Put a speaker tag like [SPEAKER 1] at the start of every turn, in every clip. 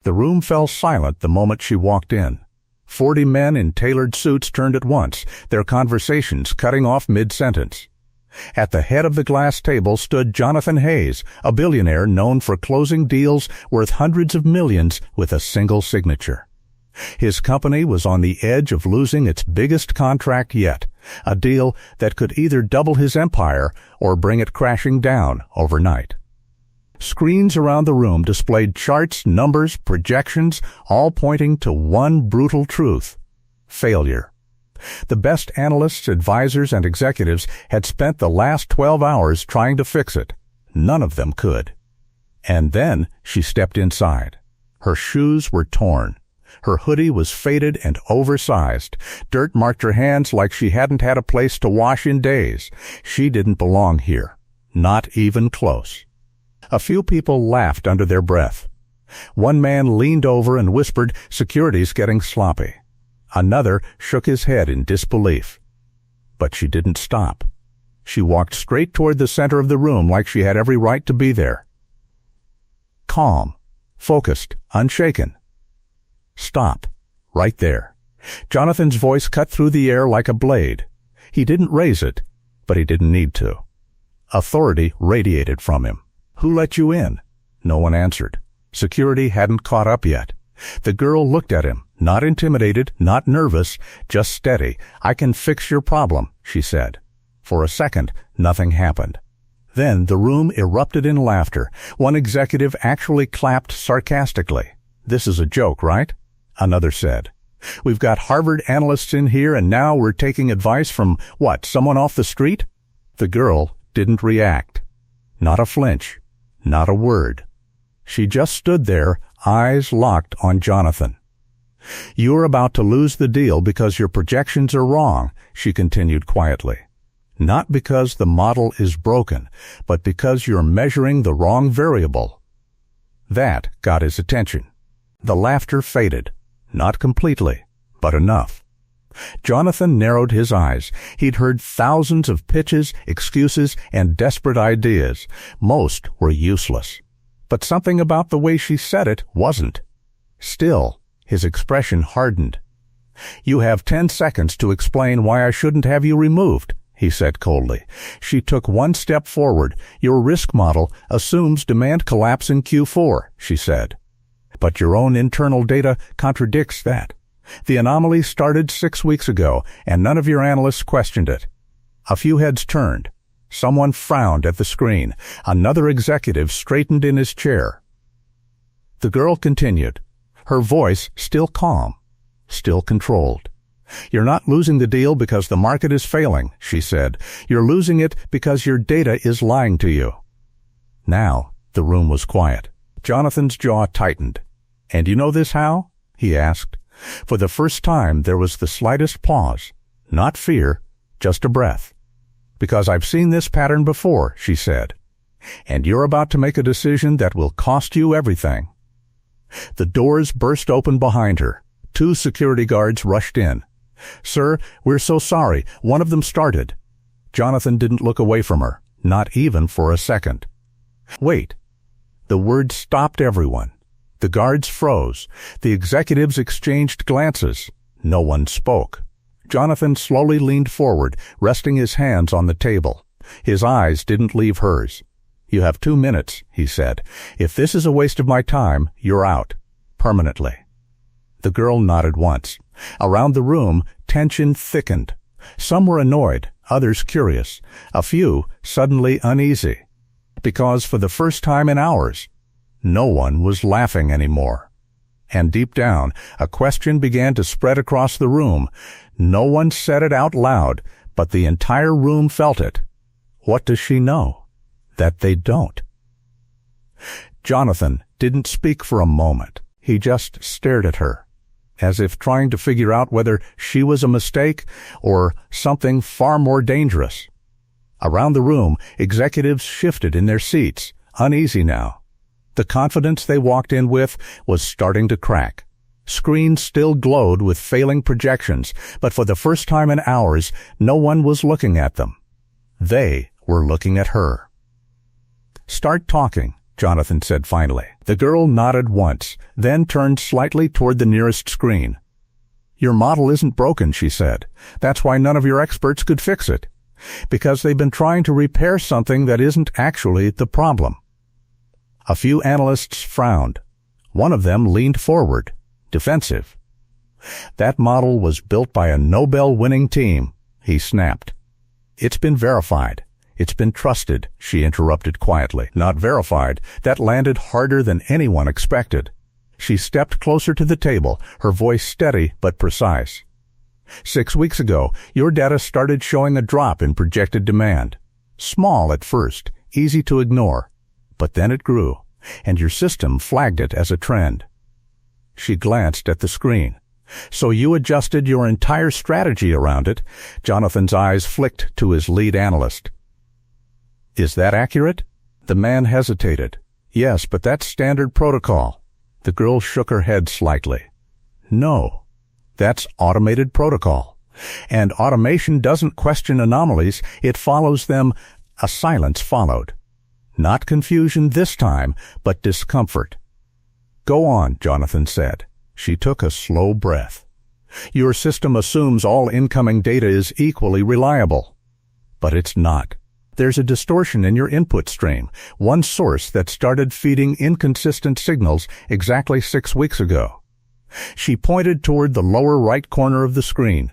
[SPEAKER 1] The room fell silent the moment she walked in. 40 men in tailored suits turned at once, their conversations cutting off mid-sentence. At the head of the glass table stood Jonathan Hayes, a billionaire known for closing deals worth hundreds of millions with a single signature. His company was on the edge of losing its biggest contract yet, a deal that could either double his empire or bring it crashing down overnight. Screens around the room displayed charts, numbers, projections, all pointing to one brutal truth: failure. The best analysts, advisors, and executives had spent the last 12 hours trying to fix it. None of them could. And then she stepped inside. Her shoes were torn. Her hoodie was faded and oversized. Dirt marked her hands like she hadn't had a place to wash in days. She didn't belong here. Not even close. A few people laughed under their breath. One man leaned over and whispered, "Security's getting sloppy." Another shook his head in disbelief. But she didn't stop. She walked straight toward the center of the room like she had every right to be there. Calm, focused, unshaken. "Stop. Right there." Jonathan's voice cut through the air like a blade. He didn't raise it, but he didn't need to. Authority radiated from him. "Who let you in?" No one answered. Security hadn't caught up yet. The girl looked at him, not intimidated, not nervous, just steady. "I can fix your problem," she said. For a second, nothing happened. Then the room erupted in laughter. One executive actually clapped sarcastically. "This is a joke, right?" Another said. "We've got Harvard analysts in here and now we're taking advice from, what, someone off the street?" The girl didn't react. Not a flinch. Not a word. She just stood there, eyes locked on Jonathan. "You're about to lose the deal because your projections are wrong," she continued quietly. "Not because the model is broken, but because you're measuring the wrong variable." That got his attention. The laughter faded. Not completely, but enough. Jonathan narrowed his eyes. He'd heard thousands of pitches, excuses, and desperate ideas. Most were useless. But something about the way she said it wasn't. Still, his expression hardened. "You have 10 seconds to explain why I shouldn't have you removed," he said coldly. She took one step forward. "Your risk model assumes demand collapse in Q4, she said. "But your own internal data contradicts that. The anomaly started 6 weeks ago, and none of your analysts questioned it." A few heads turned. Someone frowned at the screen. Another executive straightened in his chair. The girl continued, her voice still calm, still controlled. "You're not losing the deal because the market is failing," she said. "You're losing it because your data is lying to you." Now the room was quiet. Jonathan's jaw tightened. "And you know this how?" he asked. For the first time there was the slightest pause. Not fear, just a breath. "Because I've seen this pattern before," she said. "And you're about to make a decision that will cost you everything." The doors burst open behind her. 2 security guards rushed in. "Sir, we're so sorry. One of them started." Jonathan didn't look away from her, not even for a second. "Wait." The word stopped everyone. The guards froze. The executives exchanged glances. No one spoke. Jonathan slowly leaned forward, resting his hands on the table. His eyes didn't leave hers. "You have 2 minutes," he said. "If this is a waste of my time, you're out. Permanently." The girl nodded once. Around the room, tension thickened. Some were annoyed, others curious, a few suddenly uneasy. Because for the first time in hours, no one was laughing anymore. And deep down, a question began to spread across the room. No one said it out loud, but the entire room felt it. What does she know that they don't? Jonathan didn't speak for a moment. He just stared at her, as if trying to figure out whether she was a mistake or something far more dangerous. Around the room, executives shifted in their seats, uneasy now. The confidence they walked in with was starting to crack. Screens still glowed with failing projections, but for the first time in hours, no one was looking at them. They were looking at her. "Start talking," Jonathan said finally. The girl nodded once, then turned slightly toward the nearest screen. Your model isn't broken, she said. That's why none of your experts could fix it. Because they've been trying to repair something that isn't actually the problem. A few analysts frowned. One of them leaned forward, defensive. That model was built by a Nobel-winning team, he snapped. It's been verified. It's been trusted, she interrupted quietly. Not verified. That landed harder than anyone expected. She stepped closer to the table, her voice steady but precise. 6 weeks ago, your data started showing a drop in projected demand. Small at first, easy to ignore. But then it grew, and your system flagged it as a trend. She glanced at the screen. So you adjusted your entire strategy around it? Jonathan's eyes flicked to his lead analyst. Is that accurate? The man hesitated. Yes, but that's standard protocol. The girl shook her head slightly. No, that's automated protocol. And automation doesn't question anomalies, it follows them. A silence followed. Not confusion this time, but discomfort. Go on, Jonathan said. She took a slow breath. Your system assumes all incoming data is equally reliable. But it's not. There's a distortion in your input stream, one source that started feeding inconsistent signals exactly 6 weeks ago. She pointed toward the lower right corner of the screen.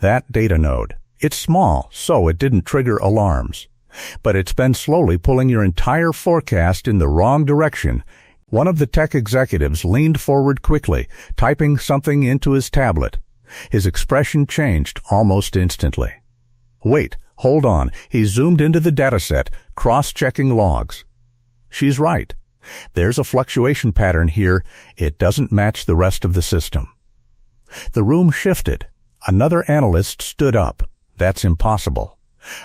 [SPEAKER 1] That data node. It's small, so it didn't trigger alarms. But it's been slowly pulling your entire forecast in the wrong direction. One of the tech executives leaned forward quickly, typing something into his tablet. His expression changed almost instantly. Wait, hold on. He zoomed into the dataset, cross-checking logs. She's right. There's a fluctuation pattern here. It doesn't match the rest of the system. The room shifted. Another analyst stood up. That's impossible.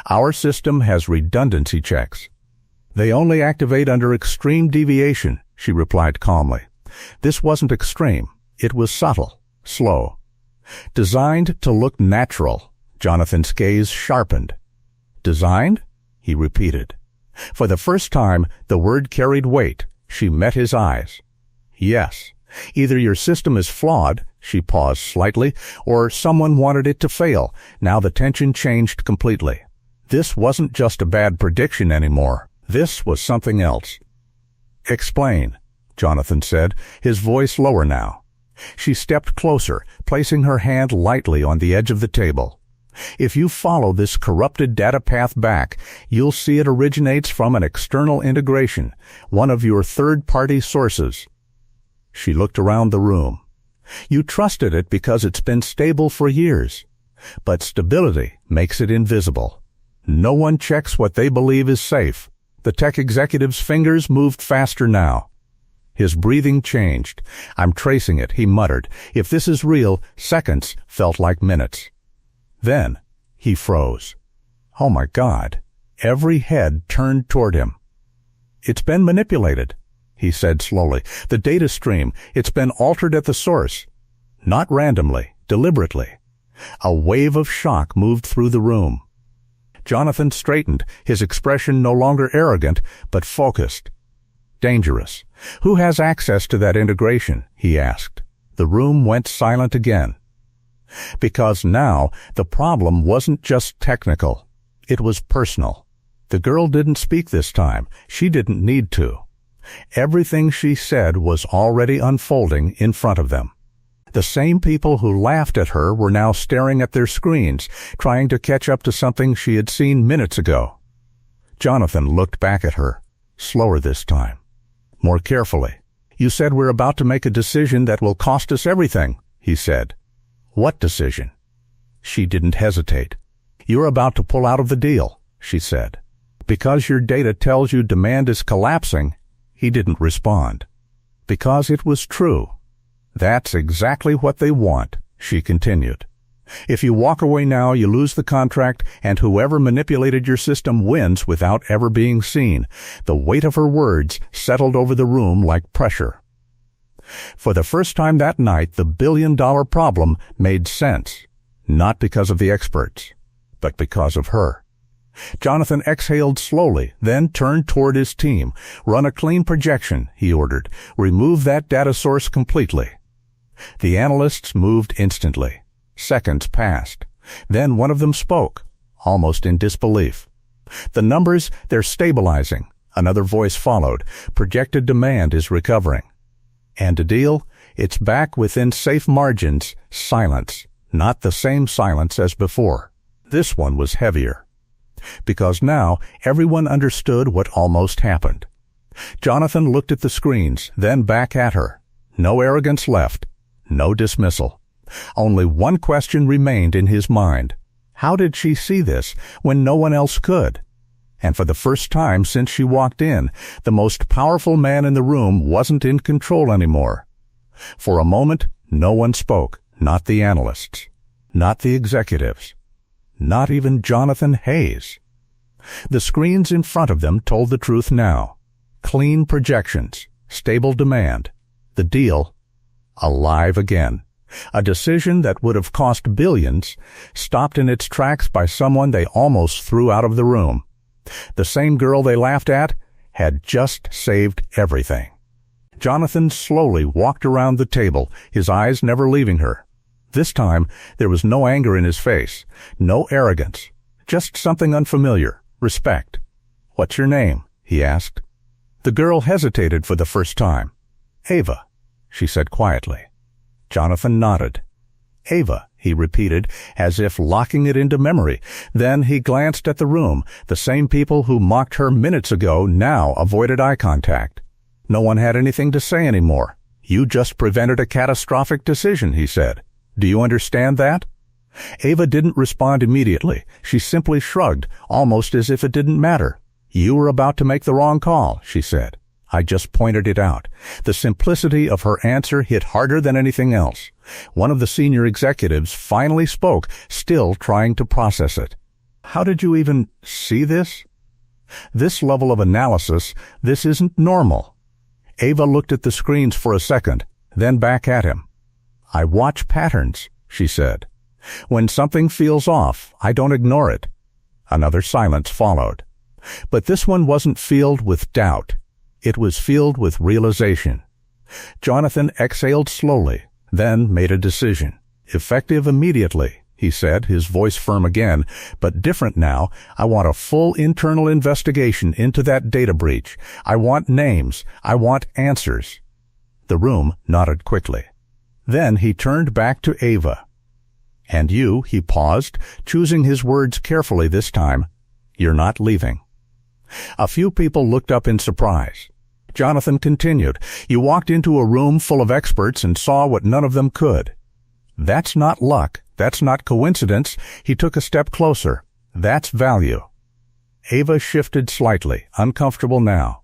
[SPEAKER 1] Our system has redundancy checks. They only activate under extreme deviation, she replied calmly. This wasn't extreme. It was subtle, slow. Designed to look natural. Jonathan's gaze sharpened. Designed? He repeated. For the first time, the word carried weight. She met his eyes. Yes. Either your system is flawed, she paused slightly, or someone wanted it to fail. Now the tension changed completely. This wasn't just a bad prediction anymore. This was something else. Explain, Jonathan said, his voice lower now. She stepped closer, placing her hand lightly on the edge of the table. If you follow this corrupted data path back, you'll see it originates from an external integration, one of your third-party sources. She looked around the room. You trusted it because it's been stable for years. But stability makes it invisible. No one checks what they believe is safe. The tech executive's fingers moved faster now. His breathing changed. I'm tracing it, he muttered. If this is real, seconds felt like minutes. Then he froze. Oh my God. Every head turned toward him. It's been manipulated, he said slowly. The data stream, it's been altered at the source. Not randomly, deliberately. A wave of shock moved through the room. Jonathan straightened, his expression no longer arrogant, but focused. Dangerous. Who has access to that integration? He asked. The room went silent again. Because now the problem wasn't just technical. It was personal. The girl didn't speak this time. She didn't need to. Everything she said was already unfolding in front of them. The same people who laughed at her were now staring at their screens, trying to catch up to something she had seen minutes ago. Jonathan looked back at her, slower this time, more carefully. You said we're about to make a decision that will cost us everything, he said. What decision? She didn't hesitate. You're about to pull out of the deal, she said. Because your data tells you demand is collapsing, he didn't respond. Because it was true. That's exactly what they want, she continued. If you walk away now, you lose the contract, and whoever manipulated your system wins without ever being seen. The weight of her words settled over the room like pressure. For the first time that night, the billion-dollar problem made sense, not because of the experts, but because of her. Jonathan exhaled slowly, then turned toward his team. "Run a clean projection," he ordered. "Remove that data source completely." The analysts moved instantly. Seconds passed. Then one of them spoke, almost in disbelief. "The numbers, they're stabilizing." Another voice followed. "Projected demand is recovering." "And a deal? It's back within safe margins." Silence. Not the same silence as before. This one was heavier. Because now everyone understood what almost happened. Jonathan looked at the screens, then back at her. No arrogance left. No dismissal. Only one question remained in his mind. How did she see this when no one else could? And for the first time since she walked in, the most powerful man in the room wasn't in control anymore. For a moment, no one spoke, not the analysts, not the executives, not even Jonathan Hayes. The screens in front of them told the truth now. Clean projections, stable demand, the deal, alive again. A decision that would have cost billions, stopped in its tracks by someone they almost threw out of the room. The same girl they laughed at had just saved everything. Jonathan slowly walked around the table, his eyes never leaving her. This time, there was no anger in his face, no arrogance, just something unfamiliar, respect. "What's your name?" he asked. The girl hesitated for the first time. "Ava," she said quietly. Jonathan nodded. "Ava," he repeated, as if locking it into memory. Then he glanced at the room. The same people who mocked her minutes ago now avoided eye contact. No one had anything to say anymore. "You just prevented a catastrophic decision," he said. "Do you understand that?" Ava didn't respond immediately. She simply shrugged, almost as if it didn't matter. "You were about to make the wrong call," she said. "I just pointed it out." The simplicity of her answer hit harder than anything else. One of the senior executives finally spoke, still trying to process it. "How did you even see this?" "This level of analysis, this isn't normal." Ava looked at the screens for a second, then back at him. "I watch patterns," she said. "When something feels off, I don't ignore it." Another silence followed. But this one wasn't filled with doubt. It was filled with realization. Jonathan exhaled slowly, then made a decision. "Effective immediately," he said, his voice firm again, "but different now. I want a full internal investigation into that data breach. I want names. I want answers." The room nodded quickly. Then he turned back to Ava. "And you," he paused, choosing his words carefully this time, "you're not leaving." A few people looked up in surprise. Jonathan continued, "You walked into a room full of experts and saw what none of them could. That's not luck. That's not coincidence." He took a step closer. "That's value." Ava shifted slightly, uncomfortable now.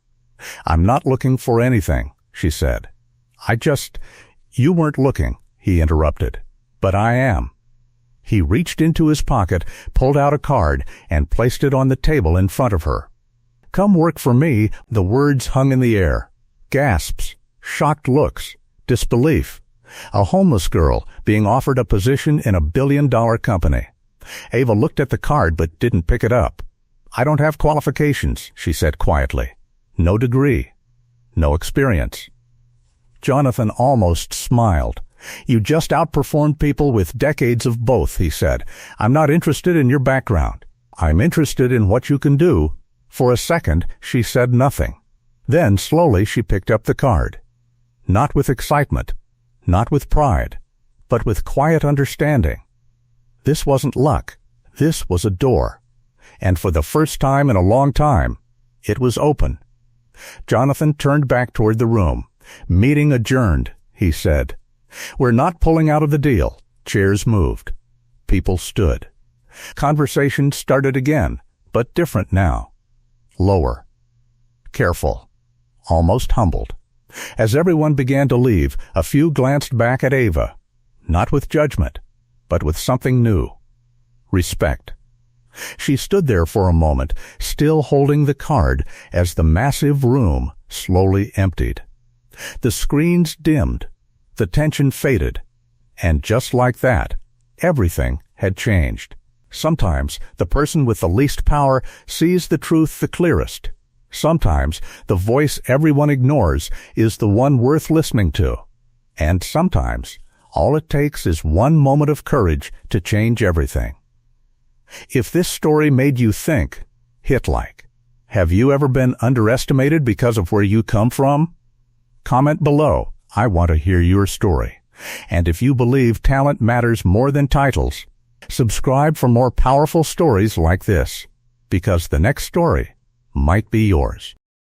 [SPEAKER 1] "I'm not looking for anything," she said. "You weren't looking," he interrupted. "But I am." He reached into his pocket, pulled out a card, and placed it on the table in front of her. "Come work for me." The words hung in the air. Gasps, shocked looks, disbelief. A homeless girl being offered a position in a billion-dollar company. Ava looked at the card but didn't pick it up. "I don't have qualifications," she said quietly. "No degree. No experience." Jonathan almost smiled. "You just outperformed people with decades of both," he said. "I'm not interested in your background. I'm interested in what you can do." For a second, she said nothing. Then, slowly, she picked up the card. Not with excitement, not with pride, but with quiet understanding. This wasn't luck. This was a door. And for the first time in a long time, it was open. Jonathan turned back toward the room. "Meeting adjourned," he said. "We're not pulling out of the deal." Chairs moved. People stood. Conversation started again, but different now. Lower. Careful. Almost humbled. As everyone began to leave, a few glanced back at Ava. Not with judgment, but with something new. Respect. She stood there for a moment, still holding the card, as the massive room slowly emptied. The screens dimmed. The tension faded. And just like that, everything had changed. Sometimes the person with the least power sees the truth the clearest. Sometimes the voice everyone ignores is the one worth listening to. And sometimes all it takes is one moment of courage to change everything. If this story made you think, hit like. Have you ever been underestimated because of where you come from? Comment below. I want to hear your story. And if you believe talent matters more than titles, subscribe for more powerful stories like this, because the next story might be yours.